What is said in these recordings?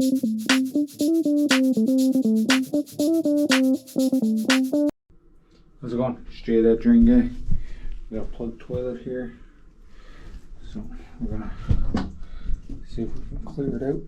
How's it going? Straight that drain guy. We got a plug toilet here. So we're gonna see if we can clear it out.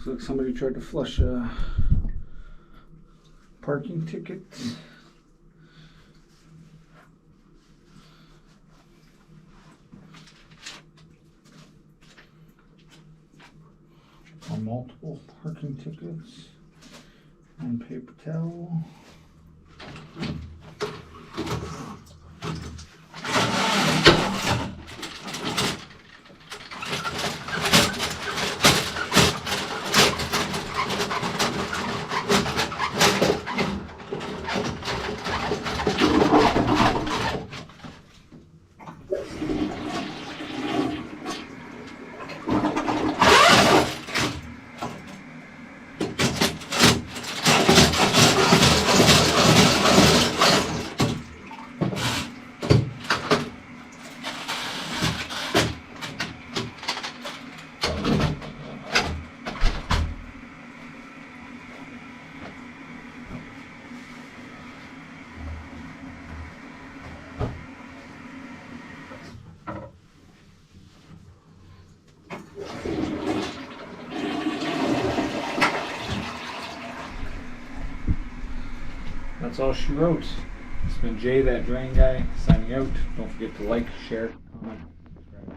Looks like somebody tried to flush a parking ticket. Or multiple parking tickets. And paper towel. That's all she wrote. It's been Jay, that drain guy, signing out. Don't forget to like, share, comment, subscribe.